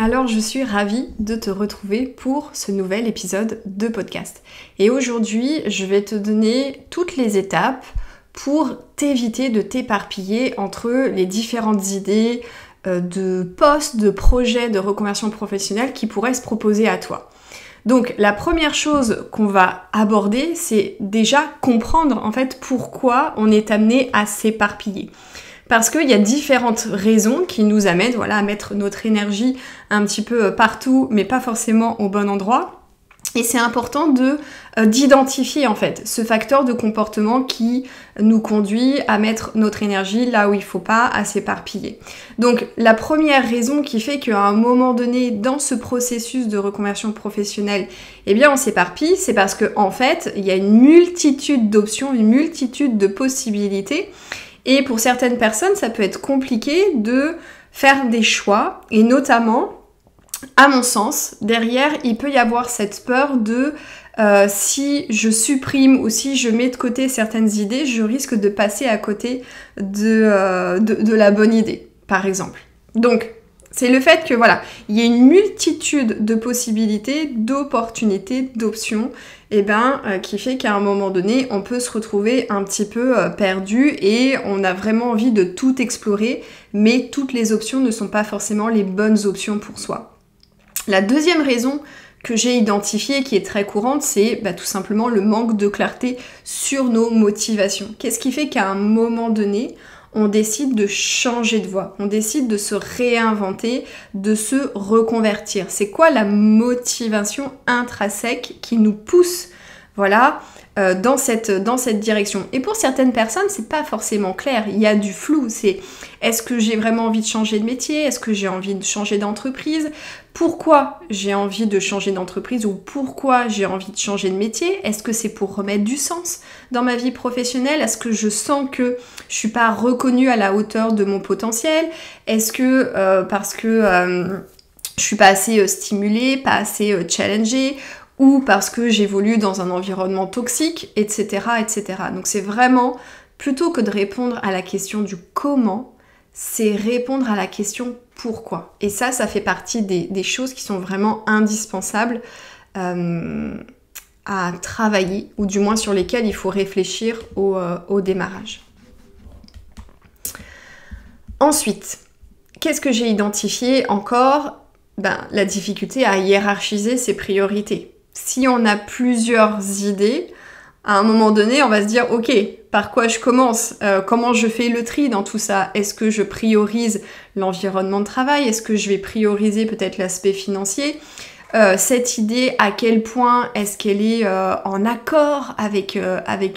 Alors je suis ravie de te retrouver pour ce nouvel épisode de podcast. Et aujourd'hui, je vais te donner toutes les étapes pour t'éviter de t'éparpiller entre les différentes idées de postes, de projets de reconversion professionnelle qui pourraient se proposer à toi. Donc la première chose qu'on va aborder, c'est déjà comprendre en fait pourquoi on est amené à s'éparpiller. Parce qu'il y a différentes raisons qui nous amènent à mettre notre énergie un petit peu partout, mais pas forcément au bon endroit. Et c'est important d'identifier en fait ce facteur de comportement qui nous conduit à mettre notre énergie là où il ne faut pas, à s'éparpiller. Donc la première raison qui fait qu'à un moment donné dans ce processus de reconversion professionnelle, on s'éparpille, c'est parce qu'en fait il y a une multitude d'options, une multitude de possibilités. Et pour certaines personnes, ça peut être compliqué de faire des choix, et notamment, à mon sens, derrière, il peut y avoir cette peur de si je supprime ou si je mets de côté certaines idées, je risque de passer à côté de la bonne idée, par exemple. Donc, c'est le fait que il y a une multitude de possibilités, d'opportunités, d'options, qui fait qu'à un moment donné, on peut se retrouver un petit peu perdu et on a vraiment envie de tout explorer, mais toutes les options ne sont pas forcément les bonnes options pour soi. La deuxième raison que j'ai identifiée, qui est très courante, c'est tout simplement le manque de clarté sur nos motivations. Qu'est-ce qui fait qu'à un moment donné, on décide de changer de voie, on décide de se réinventer, de se reconvertir. C'est quoi la motivation intrinsèque qui nous pousse dans cette direction? Et pour certaines personnes, c'est pas forcément clair, il y a du flou. C'est est-ce que j'ai vraiment envie de changer de métier? Est-ce que j'ai envie de changer d'entreprise? Pourquoi j'ai envie de changer d'entreprise ou pourquoi j'ai envie de changer de métier? Est-ce que c'est pour remettre du sens dans ma vie professionnelle? Est-ce que je sens que je suis pas reconnue à la hauteur de mon potentiel? Est-ce que parce que je suis pas assez stimulée, pas assez challengée, ou parce que j'évolue dans un environnement toxique, etc., etc. Donc c'est vraiment, plutôt que de répondre à la question du comment, c'est répondre à la question pourquoi. Et ça fait partie des choses qui sont vraiment indispensables à travailler, ou du moins sur lesquelles il faut réfléchir au démarrage. Ensuite, qu'est-ce que j'ai identifié encore? La difficulté à hiérarchiser ses priorités. Si on a plusieurs idées, à un moment donné, on va se dire, ok, par quoi je commence? Comment je fais le tri dans tout ça? Est-ce que je priorise l'environnement de travail? Est-ce que je vais prioriser peut-être l'aspect financier? Cette idée, à quel point est-ce qu'elle est en accord avec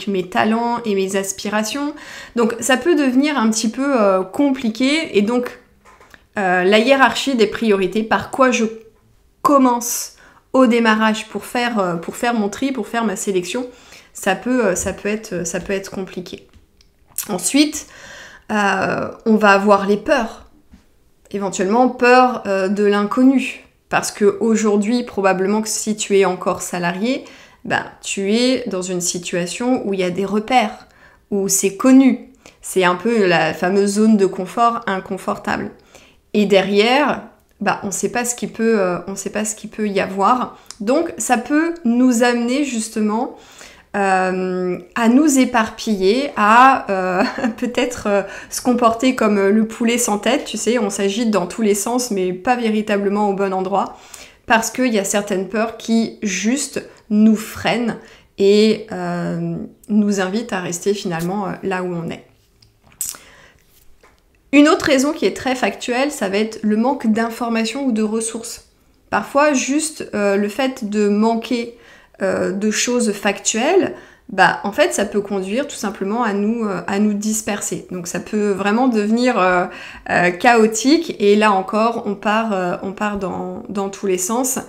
mes talents et mes aspirations? Donc ça peut devenir un petit peu compliqué, et donc la hiérarchie des priorités, par quoi je commence au démarrage pour faire mon tri, pour faire ma sélection, ça peut être compliqué. Ensuite, on va avoir les peurs. Éventuellement, peur de l'inconnu. Parce qu'aujourd'hui, probablement que si tu es encore salarié, tu es dans une situation où il y a des repères, où c'est connu. C'est un peu la fameuse zone de confort inconfortable. Et derrière, on ne sait pas ce qu'il peut y avoir. Donc ça peut nous amener justement à nous éparpiller, à peut-être se comporter comme le poulet sans tête, tu sais, on s'agite dans tous les sens mais pas véritablement au bon endroit, parce qu'il y a certaines peurs qui juste nous freinent et nous invitent à rester finalement là où on est. Une autre raison qui est très factuelle, ça va être le manque d'informations ou de ressources. Parfois, juste le fait de manquer de choses factuelles, en fait, ça peut conduire tout simplement à nous disperser. Donc ça peut vraiment devenir chaotique, et là encore, on part dans tous les sens.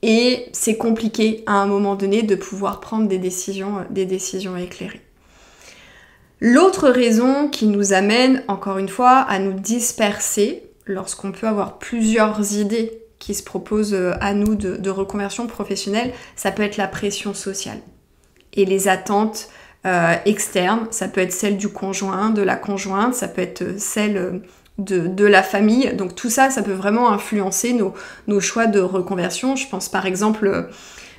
Et c'est compliqué à un moment donné de pouvoir prendre des décisions éclairées. L'autre raison qui nous amène, encore une fois, à nous disperser, lorsqu'on peut avoir plusieurs idées qui se proposent à nous de reconversion professionnelle, ça peut être la pression sociale. Et les attentes externes, ça peut être celle du conjoint, de la conjointe, ça peut être celle de la famille. Donc tout ça, ça peut vraiment influencer nos choix de reconversion. Je pense par exemple,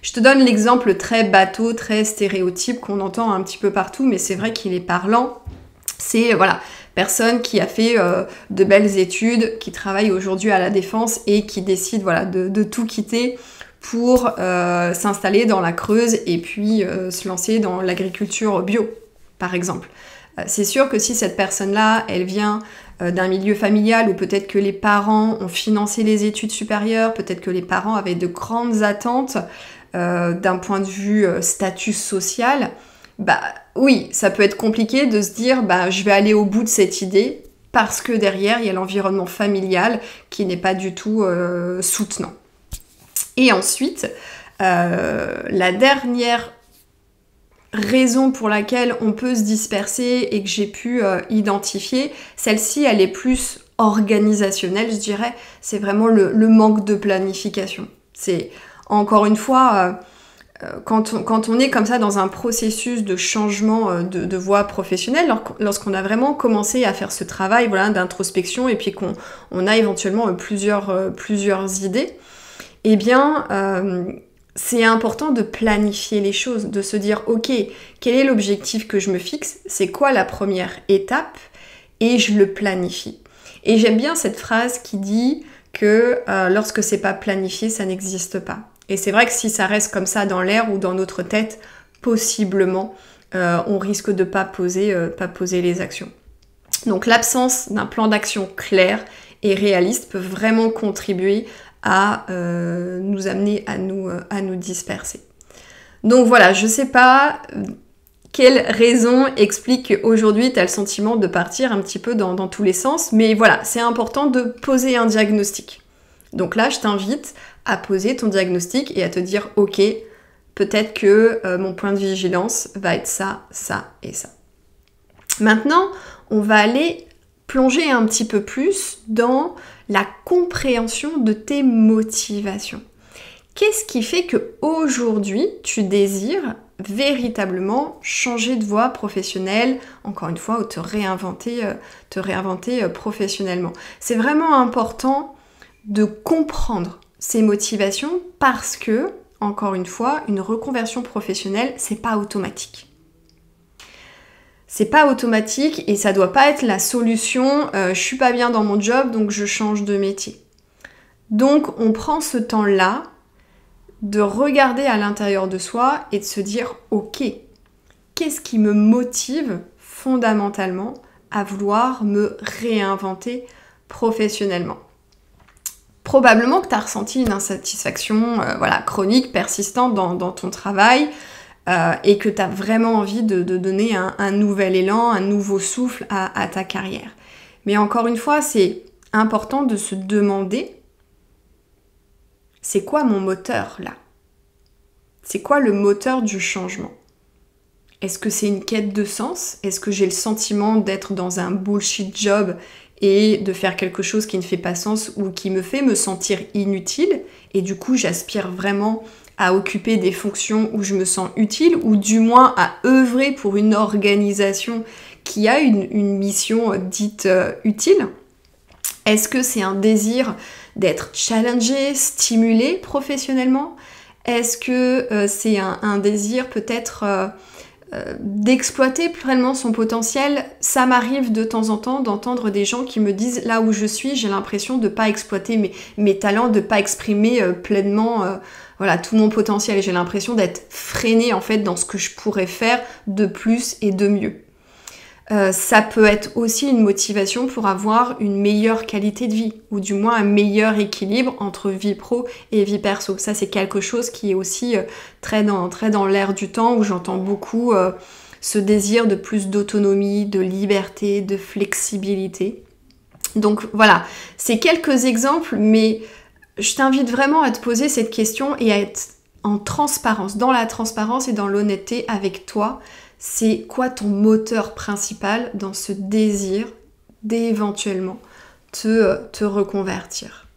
je te donne l'exemple très bateau, très stéréotype qu'on entend un petit peu partout, mais c'est vrai qu'il est parlant. C'est, voilà, personne qui a fait de belles études, qui travaille aujourd'hui à la Défense et qui décide, voilà, de tout quitter pour s'installer dans la Creuse et puis se lancer dans l'agriculture bio, par exemple. C'est sûr que si cette personne-là, elle vient d'un milieu familial où peut-être que les parents ont financé les études supérieures, peut-être que les parents avaient de grandes attentes d'un point de vue statut social, bah oui, ça peut être compliqué de se dire bah je vais aller au bout de cette idée parce que derrière il y a l'environnement familial qui n'est pas du tout soutenant. Et ensuite, la dernière raison pour laquelle on peut se disperser et que j'ai pu identifier, celle-ci elle est plus organisationnelle, je dirais, c'est vraiment le manque de planification. C'est encore une fois, quand on est comme ça dans un processus de changement de voie professionnelle, lorsqu'on a vraiment commencé à faire ce travail, voilà, d'introspection et puis qu'on a éventuellement plusieurs idées, eh bien c'est important de planifier les choses, de se dire ok, quel est l'objectif que je me fixe, c'est quoi la première étape, et je le planifie. Et j'aime bien cette phrase qui dit que lorsque c'est pas planifié, ça n'existe pas. Et c'est vrai que si ça reste comme ça dans l'air ou dans notre tête, possiblement, on risque de pas poser les actions. Donc l'absence d'un plan d'action clair et réaliste peut vraiment contribuer à nous amener à nous disperser. Donc voilà, je sais pas quelle raison explique qu'aujourd'hui tu as le sentiment de partir un petit peu dans tous les sens, mais voilà, c'est important de poser un diagnostic. Donc là, je t'invite à poser ton diagnostic et à te dire ok, peut-être que mon point de vigilance va être ça, ça et ça. Maintenant, on va aller plonger un petit peu plus dans la compréhension de tes motivations. Qu'est-ce qui fait qu'aujourd'hui, tu désires véritablement changer de voie professionnelle, encore une fois, ou te réinventer professionnellement? C'est vraiment important de comprendre ces motivations parce que, encore une fois, une reconversion professionnelle, c'est pas automatique. C'est pas automatique et ça doit pas être la solution je suis pas bien dans mon job donc je change de métier. Donc on prend ce temps-là de regarder à l'intérieur de soi et de se dire ok, qu'est-ce qui me motive fondamentalement à vouloir me réinventer professionnellement? Probablement que tu as ressenti une insatisfaction chronique, persistante dans ton travail, et que tu as vraiment envie de donner un nouvel élan, un nouveau souffle à ta carrière. Mais encore une fois, c'est important de se demander, c'est quoi mon moteur là? C'est quoi le moteur du changement? Est-ce que c'est une quête de sens? Est-ce que j'ai le sentiment d'être dans un bullshit job et de faire quelque chose qui ne fait pas sens ou qui me fait me sentir inutile? Et du coup, j'aspire vraiment à occuper des fonctions où je me sens utile, ou du moins à œuvrer pour une organisation qui a une mission dite utile? Est-ce que c'est un désir d'être challengé, stimulé professionnellement? Est-ce que c'est un désir peut-être d'exploiter pleinement son potentiel? Ça m'arrive de temps en temps d'entendre des gens qui me disent là où je suis, j'ai l'impression de ne pas exploiter mes talents, de ne pas exprimer pleinement tout mon potentiel. J'ai l'impression d'être freinée en fait dans ce que je pourrais faire de plus et de mieux. Ça peut être aussi une motivation pour avoir une meilleure qualité de vie, ou du moins un meilleur équilibre entre vie pro et vie perso. Ça, c'est quelque chose qui est aussi très dans l'air du temps, où j'entends beaucoup ce désir de plus d'autonomie, de liberté, de flexibilité. Donc voilà, c'est quelques exemples, mais je t'invite vraiment à te poser cette question et à être en transparence, dans la transparence et dans l'honnêteté avec toi. C'est quoi ton moteur principal dans ce désir d'éventuellement te reconvertir?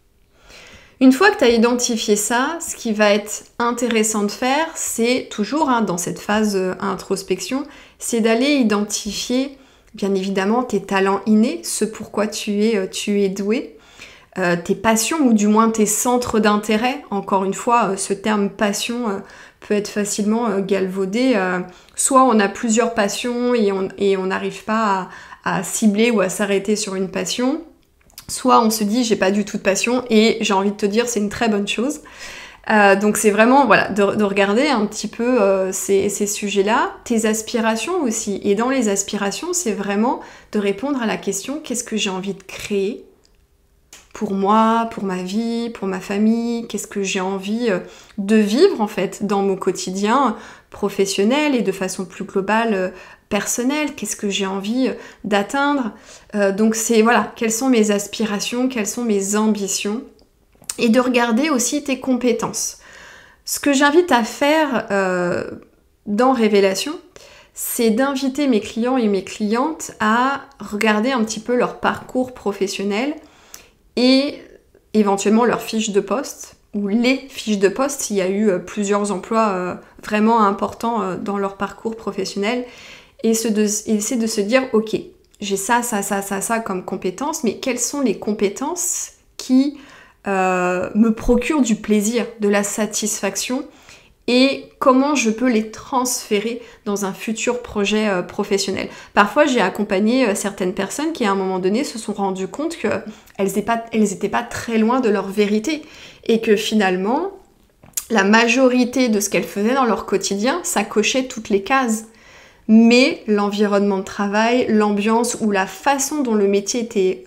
Une fois que tu as identifié ça, ce qui va être intéressant de faire, c'est toujours dans cette phase introspection, c'est d'aller identifier bien évidemment tes talents innés, ce pourquoi tu es doué, tes passions ou du moins tes centres d'intérêt. Encore une fois, ce terme passion peut être facilement galvaudé. Soit on a plusieurs passions et on n'arrive pas à cibler ou à s'arrêter sur une passion, soit on se dit j'ai pas du tout de passion et j'ai envie de te dire c'est une très bonne chose. Donc c'est vraiment voilà, de regarder un petit peu ces sujets-là, tes aspirations aussi. Et dans les aspirations, c'est vraiment de répondre à la question qu'est-ce que j'ai envie de créer pour moi, pour ma vie, pour ma famille, qu'est-ce que j'ai envie de vivre en fait dans mon quotidien professionnel et de façon plus globale personnelle, qu'est-ce que j'ai envie d'atteindre. Donc c'est voilà, quelles sont mes aspirations, quelles sont mes ambitions, et de regarder aussi tes compétences. Ce que j'invite à faire dans Révélation, c'est d'inviter mes clients et mes clientes à regarder un petit peu leur parcours professionnel et éventuellement leur fiche de poste, ou les fiches de poste s'il y a eu plusieurs emplois vraiment importants dans leur parcours professionnel, et c'est de se dire ok, j'ai ça comme compétences, mais quelles sont les compétences qui me procurent du plaisir, de la satisfaction, et comment je peux les transférer dans un futur projet professionnel. Parfois, j'ai accompagné certaines personnes qui, à un moment donné, se sont rendues compte qu'elles n'étaient pas très loin de leur vérité et que finalement, la majorité de ce qu'elles faisaient dans leur quotidien, ça cochait toutes les cases. Mais l'environnement de travail, l'ambiance ou la façon dont le métier était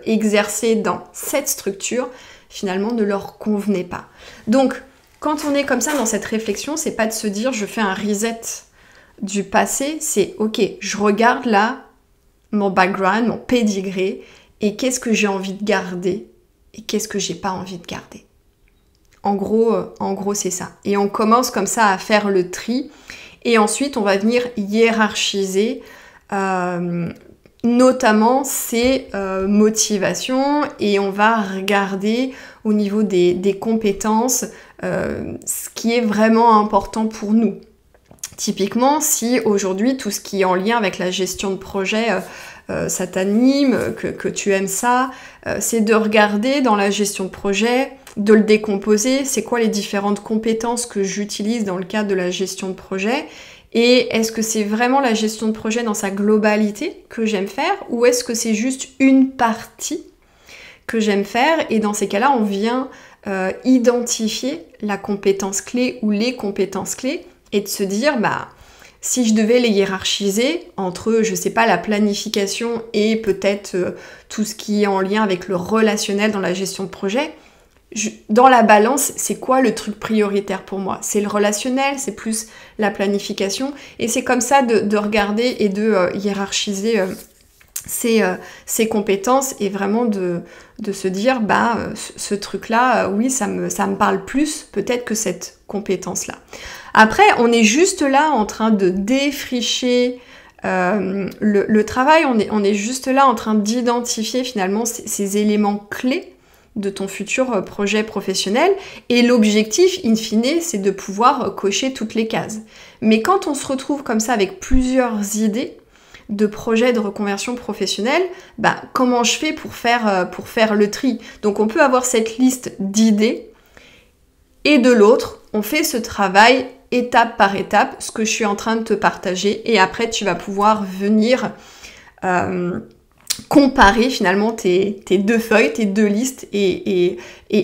exercé dans cette structure, finalement, ne leur convenait pas. Donc, quand on est comme ça dans cette réflexion, c'est pas de se dire je fais un reset du passé, c'est ok, je regarde là mon background, mon pédigré, et qu'est-ce que j'ai envie de garder et qu'est-ce que j'ai pas envie de garder. En gros, c'est ça. Et on commence comme ça à faire le tri, et ensuite on va venir hiérarchiser notamment ces motivations, et on va regarder au niveau des compétences ce qui est vraiment important pour nous. Typiquement, si aujourd'hui tout ce qui est en lien avec la gestion de projet ça t'anime, que tu aimes ça, c'est de regarder dans la gestion de projet, de le décomposer, c'est quoi les différentes compétences que j'utilise dans le cadre de la gestion de projet, et est-ce que c'est vraiment la gestion de projet dans sa globalité que j'aime faire, ou est-ce que c'est juste une partie que j'aime faire, et dans ces cas-là, on vient identifier la compétence clé ou les compétences clés, et de se dire, si je devais les hiérarchiser entre, je sais pas, la planification et peut-être tout ce qui est en lien avec le relationnel dans la gestion de projet, dans la balance, c'est quoi le truc prioritaire pour moi? C'est le relationnel, c'est plus la planification, et c'est comme ça de regarder et de hiérarchiser ces compétences, et vraiment de se dire, ce truc-là, oui, ça me parle plus peut-être que cette compétence-là. Après, on est juste là en train de défricher le travail, on est juste là en train d'identifier finalement ces éléments clés de ton futur projet professionnel, et l'objectif, in fine, c'est de pouvoir cocher toutes les cases. Mais quand on se retrouve comme ça avec plusieurs idées de projets de reconversion professionnelle, comment je fais pour faire le tri? Donc on peut avoir cette liste d'idées, et de l'autre, on fait ce travail étape par étape, ce que je suis en train de te partager, et après tu vas pouvoir venir comparer finalement tes deux feuilles, tes deux listes, et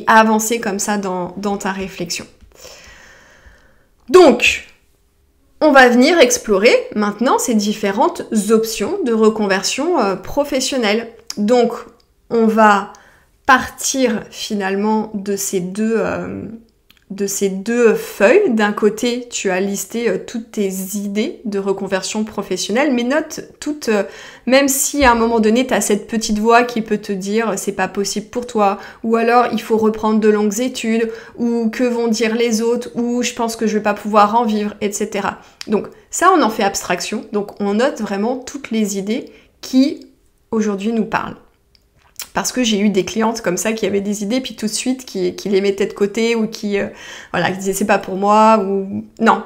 avancer comme ça dans ta réflexion. Donc, on va venir explorer maintenant ces différentes options de reconversion professionnelle. Donc, on va partir finalement de ces deux feuilles. D'un côté, tu as listé toutes tes idées de reconversion professionnelle, mais note toutes, même si à un moment donné, tu as cette petite voix qui peut te dire c'est pas possible pour toi, ou alors il faut reprendre de longues études, ou que vont dire les autres, ou je pense que je vais pas pouvoir en vivre, etc. Donc ça, on en fait abstraction, donc on note vraiment toutes les idées qui aujourd'hui nous parlent. Parce que j'ai eu des clientes comme ça qui avaient des idées, puis tout de suite qui les mettaient de côté, ou qui disaient c'est pas pour moi, ou non.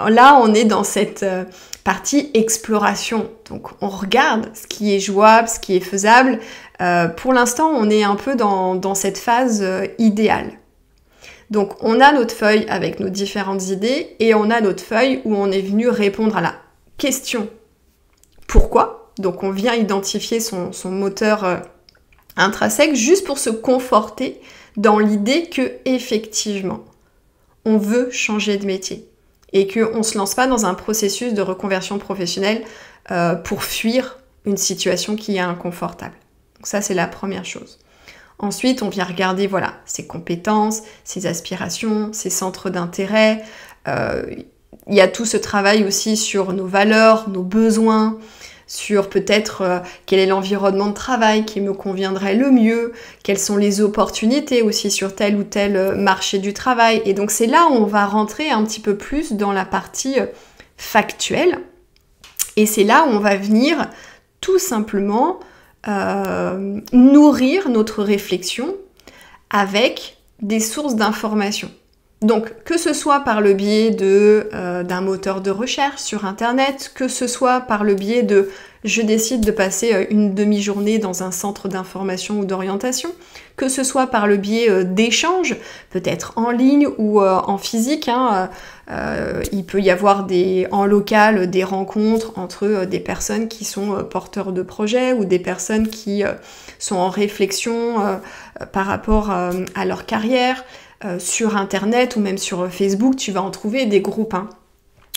Là, on est dans cette partie exploration. Donc, on regarde ce qui est jouable, ce qui est faisable. Pour l'instant, on est un peu dans cette phase idéale. Donc, on a notre feuille avec nos différentes idées et on a notre feuille où on est venu répondre à la question « Pourquoi ?» Donc, on vient identifier son moteur intrinsèque juste pour se conforter dans l'idée que effectivement, on veut changer de métier et qu'on ne se lance pas dans un processus de reconversion professionnelle pour fuir une situation qui est inconfortable. Donc ça, c'est la première chose. Ensuite, on vient regarder ses compétences, ses aspirations, ses centres d'intérêt. Il y a tout ce travail aussi sur nos valeurs, nos besoins, sur peut-être quel est l'environnement de travail qui me conviendrait le mieux, quelles sont les opportunités aussi sur tel ou tel marché du travail. Et donc c'est là où on va rentrer un petit peu plus dans la partie factuelle. Et c'est là où on va venir tout simplement nourrir notre réflexion avec des sources d'informations. Donc, que ce soit par le biais d'un moteur de recherche sur Internet, que ce soit par le biais de je décide de passer une demi-journée dans un centre d'information ou d'orientation, que ce soit par le biais d'échanges, peut-être en ligne ou en physique. Il peut y avoir en local des rencontres entre des personnes qui sont porteurs de projets ou des personnes qui sont en réflexion par rapport à leur carrière. Sur Internet ou même sur Facebook, tu vas en trouver des groupes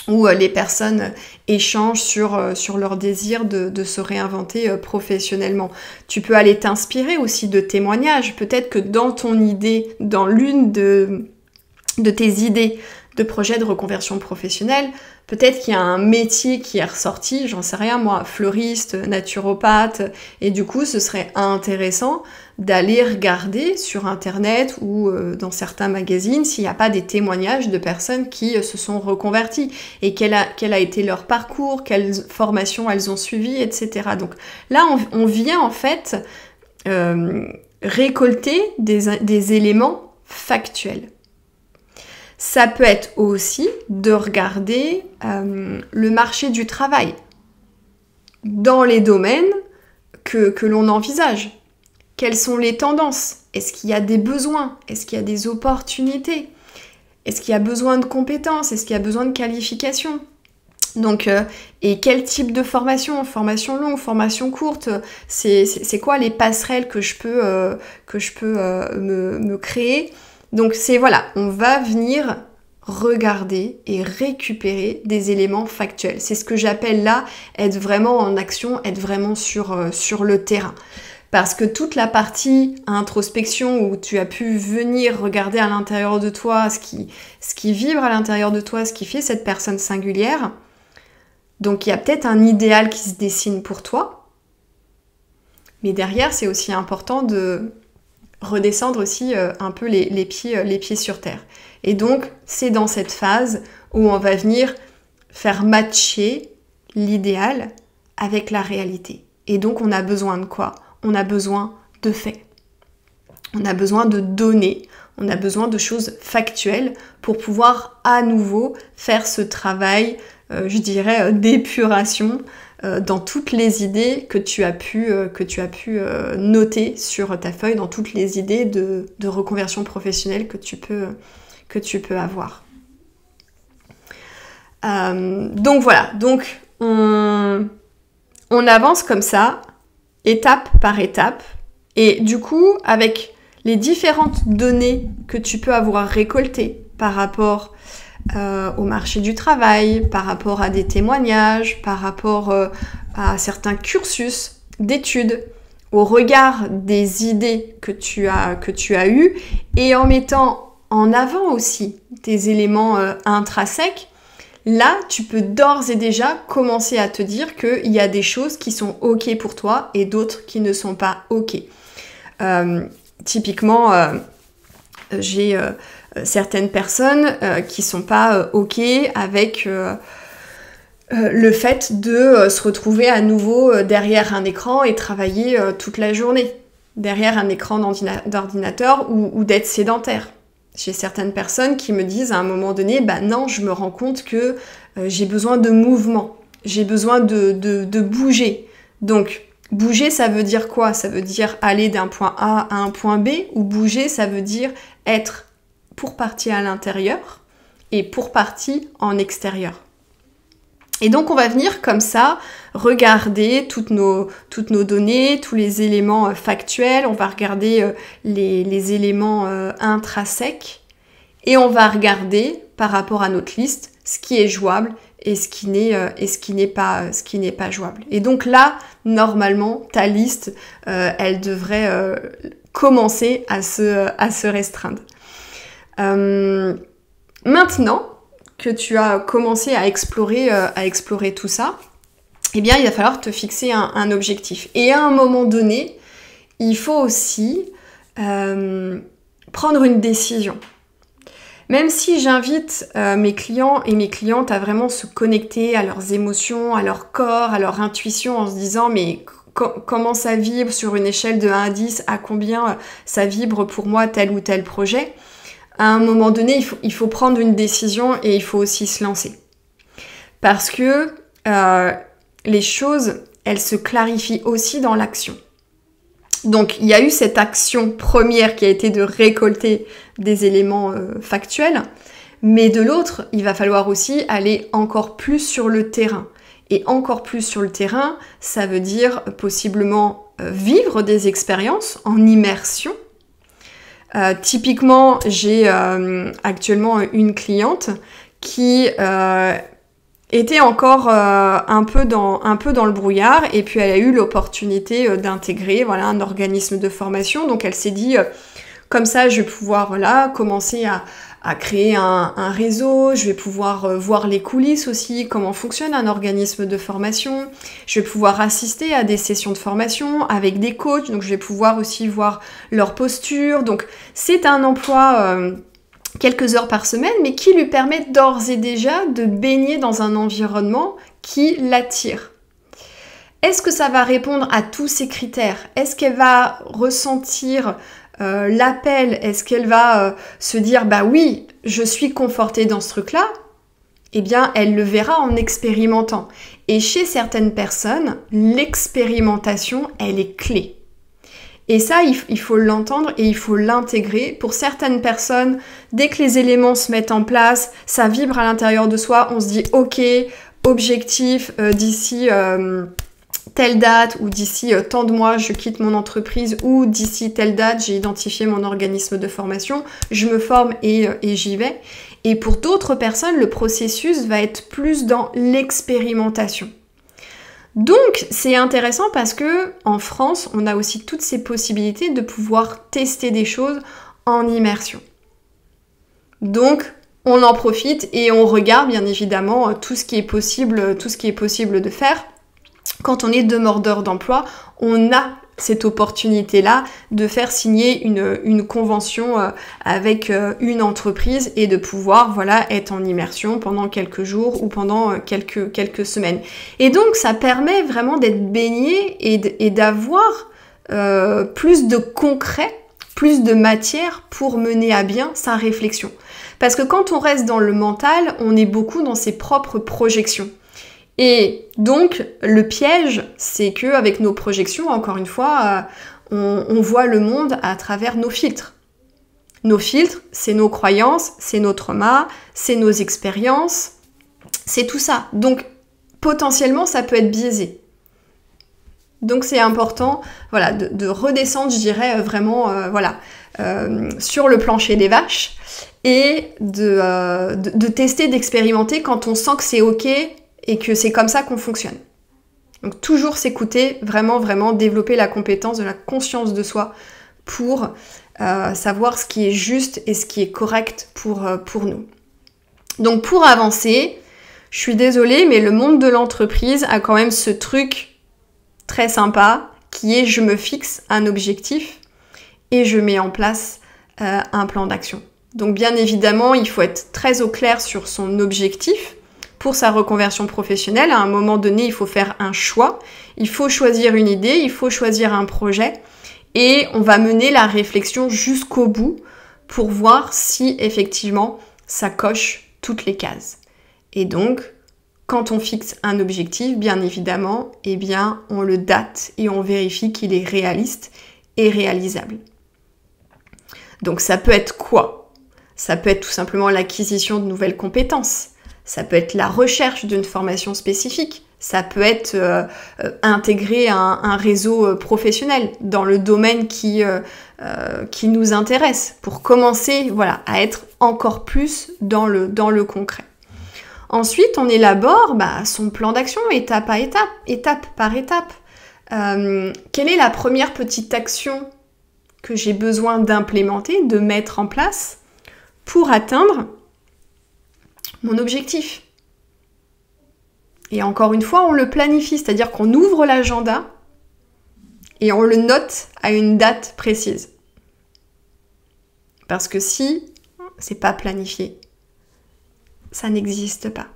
où les personnes échangent sur leur désir de se réinventer professionnellement. Tu peux aller t'inspirer aussi de témoignages. Peut-être que dans ton idée, dans l'une de tes idées de projet de reconversion professionnelle, peut-être qu'il y a un métier qui est ressorti, j'en sais rien moi, fleuriste, naturopathe, et du coup ce serait intéressant d'aller regarder sur Internet ou dans certains magazines s'il n'y a pas des témoignages de personnes qui se sont reconverties et quel a été leur parcours, quelles formations elles ont suivies, etc. Donc là, on vient en fait récolter des éléments factuels. Ça peut être aussi de regarder le marché du travail dans les domaines que l'on envisage. Quelles sont les tendances? Est-ce qu'il y a des besoins? Est-ce qu'il y a des opportunités? Est-ce qu'il y a besoin de compétences? Est-ce qu'il y a besoin de qualifications? Donc, et quel type de formation? Formation longue, formation courte? C'est quoi les passerelles que je peux me créer? Donc on va venir regarder et récupérer des éléments factuels. C'est ce que j'appelle là être vraiment en action, être vraiment sur le terrain. Parce que toute la partie introspection où tu as pu venir regarder à l'intérieur de toi ce qui vibre à l'intérieur de toi, ce qui fait cette personne singulière, donc il y a peut-être un idéal qui se dessine pour toi, mais derrière c'est aussi important de redescendre aussi un peu les pieds sur terre. Et donc c'est dans cette phase où on va venir faire matcher l'idéal avec la réalité. Et donc on a besoin de quoi? On a besoin de faits. On a besoin de données. On a besoin de choses factuelles pour pouvoir à nouveau faire ce travail, je dirais, d'épuration dans toutes les idées que tu as pu noter sur ta feuille, dans toutes les idées de reconversion professionnelle que tu peux avoir. Donc voilà, on avance comme ça, étape par étape, et du coup, avec les différentes données que tu peux avoir récoltées par rapport au marché du travail, par rapport à des témoignages, par rapport à certains cursus d'études, au regard des idées que tu as eues, et en mettant en avant aussi tes éléments intrinsèques, là, tu peux d'ores et déjà commencer à te dire qu'il y a des choses qui sont OK pour toi et d'autres qui ne sont pas OK. Typiquement, j'ai certaines personnes qui sont pas OK avec le fait de se retrouver à nouveau derrière un écran et travailler toute la journée, derrière un écran d'ordinateur ou d'être sédentaire. J'ai certaines personnes qui me disent à un moment donné, bah non, je me rends compte que j'ai besoin de mouvement, j'ai besoin de bouger. Donc, bouger, ça veut dire quoi? Ça veut dire aller d'un point A à un point B, ou bouger, ça veut dire être pour partie à l'intérieur et pour partie en extérieur. Et donc on va venir comme ça regarder toutes nos données, tous les éléments factuels, on va regarder les éléments intrinsèques et on va regarder par rapport à notre liste ce qui est jouable et ce qui n'est pas jouable. Et donc là, normalement, ta liste, elle devrait commencer à se restreindre. Maintenant que tu as commencé à explorer tout ça, eh bien, il va falloir te fixer un objectif. Et à un moment donné, il faut aussi prendre une décision. Même si j'invite mes clients et mes clientes à vraiment se connecter à leurs émotions, à leur corps, à leur intuition, en se disant mais comment ça vibre sur une échelle de 1 à 10, à combien ça vibre pour moi tel ou tel projet, à un moment donné, il faut prendre une décision et il faut aussi se lancer. Parce que les choses, elles se clarifient aussi dans l'action. Donc, il y a eu cette action première qui a été de récolter des éléments factuels, mais de l'autre, il va falloir aussi aller encore plus sur le terrain. Et encore plus sur le terrain, ça veut dire possiblement vivre des expériences en immersion. Typiquement, j'ai actuellement une cliente qui était encore un peu dans le brouillard et puis elle a eu l'opportunité d'intégrer un organisme de formation. Donc elle s'est dit comme ça je vais pouvoir commencer à créer un réseau, je vais pouvoir voir les coulisses aussi, comment fonctionne un organisme de formation, je vais pouvoir assister à des sessions de formation avec des coachs, donc je vais pouvoir aussi voir leur posture. Donc c'est un emploi quelques heures par semaine, mais qui lui permet d'ores et déjà de baigner dans un environnement qui l'attire. Est-ce que ça va répondre à tous ces critères? Est-ce qu'elle va ressentir l'appel? Est-ce qu'elle va se dire bah oui, je suis confortée dans ce truc-là? Eh bien, elle le verra en expérimentant. Et chez certaines personnes, l'expérimentation, elle est clé. Et ça, il faut l'entendre et il faut l'intégrer. Pour certaines personnes, dès que les éléments se mettent en place, ça vibre à l'intérieur de soi, on se dit ok, objectif, d'ici telle date ou d'ici tant de mois, je quitte mon entreprise, ou d'ici telle date, j'ai identifié mon organisme de formation, je me forme et j'y vais. Et pour d'autres personnes, le processus va être plus dans l'expérimentation. Donc, c'est intéressant parce que en France, on a aussi toutes ces possibilités de pouvoir tester des choses en immersion. Donc, on en profite et on regarde bien évidemment tout ce qui est possible de faire. Quand on est demandeur d'emploi, on a cette opportunité-là de faire signer une convention avec une entreprise et de pouvoir être en immersion pendant quelques jours ou pendant quelques semaines. Et donc, ça permet vraiment d'être baigné et d'avoir plus de concret, plus de matière pour mener à bien sa réflexion. Parce que quand on reste dans le mental, on est beaucoup dans ses propres projections. Et donc, le piège, c'est qu'avec nos projections, encore une fois, on voit le monde à travers nos filtres. Nos filtres, c'est nos croyances, c'est nos traumas, c'est nos expériences, c'est tout ça. Donc, potentiellement, ça peut être biaisé. Donc, c'est important de redescendre, je dirais, vraiment sur le plancher des vaches et de tester, d'expérimenter quand on sent que c'est OK et que c'est comme ça qu'on fonctionne. Donc toujours s'écouter, vraiment développer la compétence de la conscience de soi pour savoir ce qui est juste et ce qui est correct pour nous. Donc pour avancer, je suis désolée, mais le monde de l'entreprise a quand même ce truc très sympa qui est je me fixe un objectif et je mets en place un plan d'action. Donc bien évidemment, il faut être très au clair sur son objectif. Pour sa reconversion professionnelle, à un moment donné, il faut faire un choix, il faut choisir une idée, il faut choisir un projet et on va mener la réflexion jusqu'au bout pour voir si effectivement ça coche toutes les cases. Et donc, quand on fixe un objectif, bien évidemment, eh bien, on le date et on vérifie qu'il est réaliste et réalisable. Donc ça peut être quoi ? Ça peut être tout simplement l'acquisition de nouvelles compétences. Ça peut être la recherche d'une formation spécifique. Ça peut être intégrer un réseau professionnel dans le domaine qui nous intéresse pour commencer à être encore plus dans le concret. Ensuite, on élabore son plan d'action étape par étape. Quelle est la première petite action que j'ai besoin d'implémenter, de mettre en place pour atteindre mon objectif? Et encore une fois, on le planifie, c'est-à-dire qu'on ouvre l'agenda et on le note à une date précise. Parce que si c'est pas planifié, ça n'existe pas.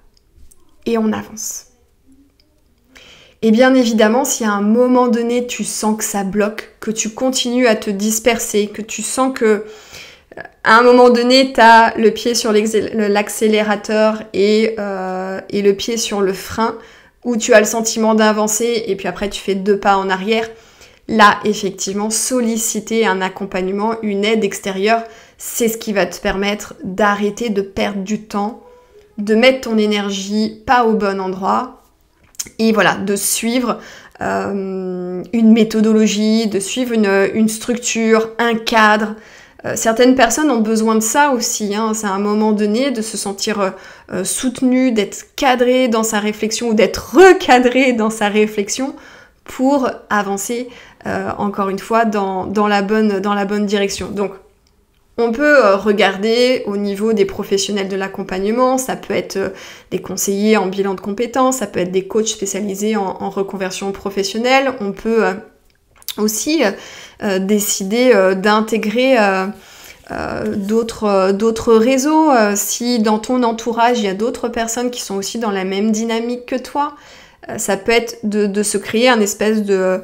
Et on avance. Et bien évidemment, si à un moment donné, tu sens que ça bloque, que tu continues à te disperser, que tu sens que à un moment donné, tu as le pied sur l'accélérateur et le pied sur le frein, où tu as le sentiment d'avancer et puis après tu fais 2 pas en arrière, là, effectivement, solliciter un accompagnement, une aide extérieure, c'est ce qui va te permettre d'arrêter de perdre du temps, de mettre ton énergie pas au bon endroit et de suivre une méthodologie, de suivre une structure, un cadre. Certaines personnes ont besoin de ça aussi, c'est à un moment donné de se sentir soutenu, d'être cadré dans sa réflexion ou d'être recadré dans sa réflexion pour avancer, encore une fois, dans la bonne direction. Donc, on peut regarder au niveau des professionnels de l'accompagnement, ça peut être des conseillers en bilan de compétences, ça peut être des coachs spécialisés en reconversion professionnelle, on peut aussi décider d'intégrer d'autres réseaux, si dans ton entourage il y a d'autres personnes qui sont aussi dans la même dynamique que toi, ça peut être de se créer un espèce de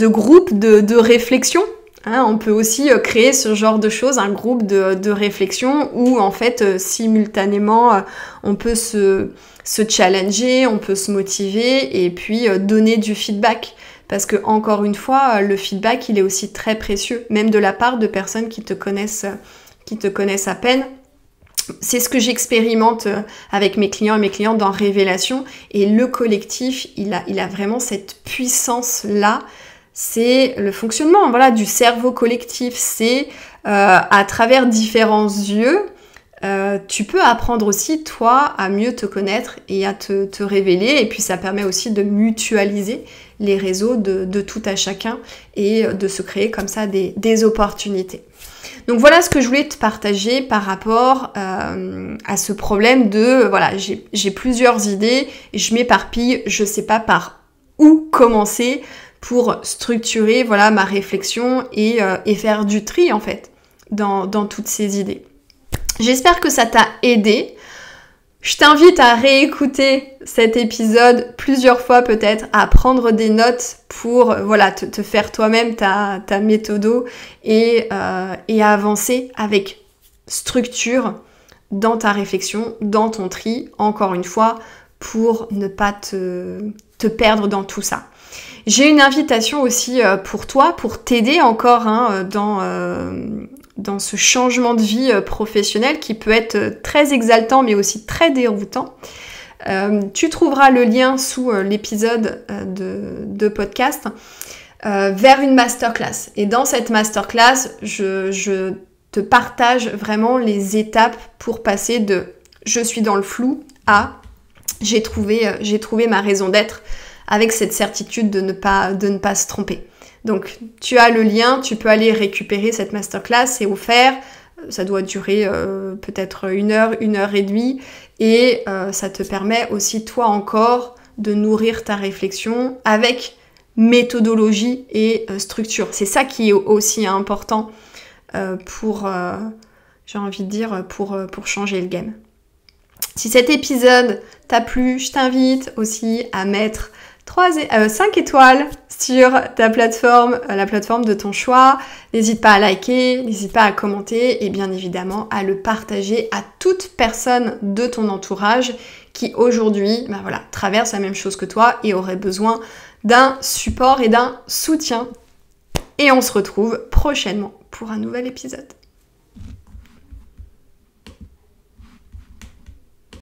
groupe de réflexion. On peut aussi créer ce genre de choses, un groupe de réflexion où en fait simultanément on peut se challenger, on peut se motiver et puis donner du feedback. Parce que encore une fois, le feedback il est aussi très précieux, même de la part de personnes qui te connaissent à peine. C'est ce que j'expérimente avec mes clients et mes clientes dans Révélation. Et le collectif, il a vraiment cette puissance-là. C'est le fonctionnement du cerveau collectif. C'est à travers différents yeux, tu peux apprendre aussi, toi, à mieux te connaître et à te révéler. Et puis ça permet aussi de mutualiser les réseaux de tout à chacun et de se créer comme ça des opportunités. Donc voilà ce que je voulais te partager par rapport à ce problème de, j'ai plusieurs idées, je m'éparpille, je sais pas par où commencer pour structurer ma réflexion et faire du tri en fait dans toutes ces idées. J'espère que ça t'a aidé. Je t'invite à réécouter cet épisode plusieurs fois peut-être, à prendre des notes pour te faire toi-même ta méthodo et à avancer avec structure dans ta réflexion, dans ton tri, encore une fois, pour ne pas te perdre dans tout ça. J'ai une invitation aussi pour toi, pour t'aider encore dans ce changement de vie professionnel qui peut être très exaltant mais aussi très déroutant. Tu trouveras le lien sous l'épisode de podcast vers une masterclass. Et dans cette masterclass, je te partage vraiment les étapes pour passer de « je suis dans le flou » à « j'ai trouvé ma raison d'être » avec cette certitude de ne pas se tromper. Donc, tu as le lien, tu peux aller récupérer cette masterclass, c'est offert, ça doit durer peut-être 1 heure, 1 heure et demie, et ça te permet aussi, toi encore, de nourrir ta réflexion avec méthodologie et structure. C'est ça qui est aussi important pour changer le game. Si cet épisode t'a plu, je t'invite aussi à mettre 5 étoiles sur ta plateforme, la plateforme de ton choix. N'hésite pas à liker, n'hésite pas à commenter et bien évidemment à le partager à toute personne de ton entourage qui aujourd'hui traverse la même chose que toi et aurait besoin d'un support et d'un soutien. Et on se retrouve prochainement pour un nouvel épisode.